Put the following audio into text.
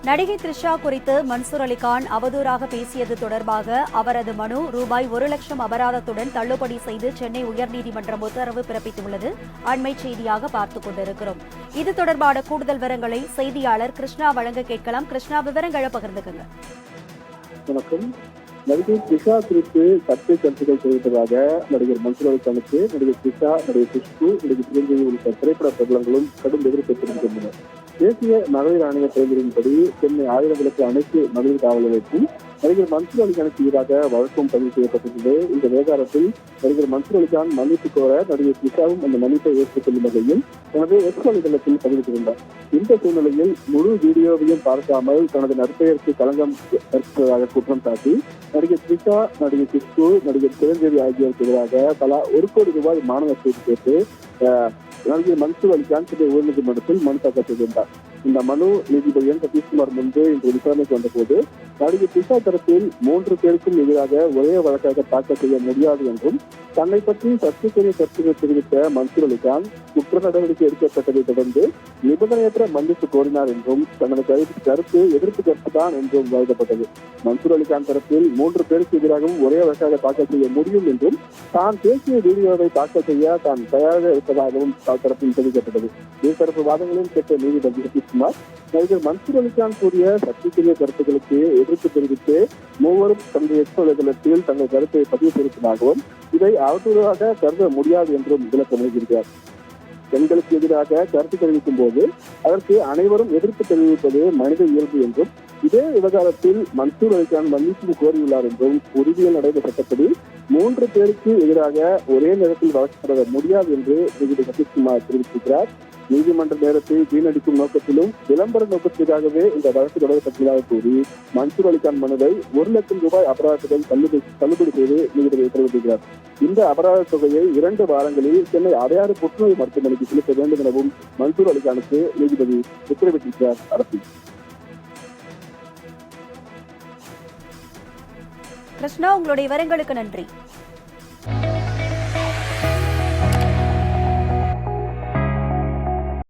நடிகை த்ரிஷா குறித்து மன்சூர் அலிகான் அவதூறாக பேசியது தொடர்பாக அவரது மனு ரூபாய் 1,00,000 அபராதத்துடன் தள்ளுபடி செய்து சென்னை உயர்நீதிமன்றம் உத்தரவு பிறப்பித்துள்ளது. அண்மை செய்தியாக பார்த்துக் கொண்டிருக்கிறோம். இது தொடர்பான கூடுதல் விவரங்களை செய்தியாளர் கிருஷ்ணா வழங்க கேட்கலாம். கிருஷ்ணா, விவரங்களை பகிர்ந்துக்குங்க. வணக்கம். நடிகை த்ரிஷா குறித்து சர்ச்சை கருத்துக்கள் தெரிவித்ததாக நடிகர் மன்சூர் அலிகானுக்கு நடிகர் த்ரிஷா, நடிகர் குஷ்பு, நடிகர் சிரஞ்சீவி உள்ளிட்ட திரைப்பட பிரபலங்களும் கடும் எதிர்ப்பு தெரிவிக்கின்றனர். தேசிய மகளிர் ஆணைய தேர்தலின்படி சென்னை ஆயிரம் விளக்கு அனைத்து மகளிர் காவல் நிலையத்தில் நடிகர் மன்சூர் அலிகானுக்கு எதிராக வழக்கம் பதிவு செய்யப்பட்டுள்ளது. இந்த விவகாரத்தில் நடிகர் மன்சூர் அலிகான் மன்னிப்பு கோர நடிகர் த்ரிஷாவும் அந்த மன்னிப்பை ஏற்றுக்கொள்ளும் வகையில் தனது எக்ஸ் வலைதளத்தில் பதிவிட்டிருந்தார். இந்த சூழ்நிலையில் முழு வீடியோவையும் பார்க்காமல் தனது நற்பெயருக்கு களங்கம் ஏற்பட்டதாக குற்றம் சாட்டி நடிகர் த்ரிஷா, நடிகர் குஷ்பு, நடிகர் சிரஞ்சீவி ஆகியோருக்கு எதிராக தலா 1 கோடி ரூபாய் மான வசூல் கேட்டு நடிகர் மன்சூர் அலிகான் சென்னை உயர்நீதிமன்றத்தில் மனு தாக்கல் செய்திருந்தார். இந்த மனு நீதிபதி என் சதீஷ்குமார் முன்பு இன்று விசாரணைக்கு வந்தபோது நடிகர் த்ரிஷா தரப்பில் 3 பேருக்கும் எதிராக ஒரே வழக்காக தாக்கல் செய்ய முடியாது என்றும் தன்னை பற்றி சர்ச்சைக்குரிய கருத்துக்கள் தெரிவித்த மன்சூர் அலிகான் குற்ற நடவடிக்கை எடுக்கப்பட்டதை தொடர்ந்து நிபந்தனையற்ற மன்னிப்பு கோரினார் என்றும் தனது கருத்து எதிர்ப்பு கருத்துதான் என்றும் வாதிடப்பட்டது. மன்சூர் அலிகான் தரப்பில் 3 பேருக்கு எதிராகவும் ஒரே வழக்காக தாக்கல் செய்ய முடியும் என்றும் தான் பேசிய வீடியோவை தாக்கல் செய்ய தான் தயாராக இருப்பதாகவும் தரப்பில் தெரிவிக்கப்பட்டது. இருதரப்பு வாதங்களையும் கேட்ட நீதிபதி சதீஷ்குமார் நடிகர் மன்சூர் அலிகான் கூறிய சர்ச்சைக்குரிய கருத்துக்களுக்கு எதிர்ப்பு தெரிவித்து மூவரும் தனது எக்ஸ் வலைதளத்தில் தங்கள் கருத்தை பதிவு செய்திருப்பதாகவும் இதை அவதூறாக கருத முடியாது என்றும் விளக்கம் எழுதியிருக்கிறார். பெண்களுக்கு எதிராக கருத்து தெரிவிக்கும் போது அதற்கு அனைவரும் எதிர்ப்பு தெரிவிப்பது மனித இயல்பு என்றும் இதே விவகாரத்தில் மன்சூர் அலிகான் மன்னிப்பு கோரியுள்ளார் என்றும் உறுதியில் நடைபெற்ற சட்டப்படி 3 பேருக்கு எதிராக ஒரே நேரத்தில் வழக்கு தொடர முடியாது என்று நீதிபதி சதீஷ்குமார் தெரிவித்திருக்கிறார். நீதிமன்ற நேரத்தை வீணடிக்கும் நோக்கத்திலும் விளம்பர நோக்கத்திற்காகவே இந்த வழக்கு தொடரப்பட்டதாக கூறி மன்சூர் அலிகான் மனுவை 1,00,000 ரூபாய் அபராதத்துடன் தள்ளுபடி செய்து நீதிபதி உத்தரவிட்டிருக்கிறார். இந்த அபராத தொகையை 2 வாரங்களில் சென்னை அடையாறு புற்றுநோய் மருத்துவமனைக்கு செலுத்த வேண்டும் எனவும் மன்சூர் அலிகானுக்கு நீதிபதி உத்தரவிட்டிருக்கிறார். அரசில் கிருஷ்ணா, உங்களுடைய விவரங்களுக்கு நன்றி.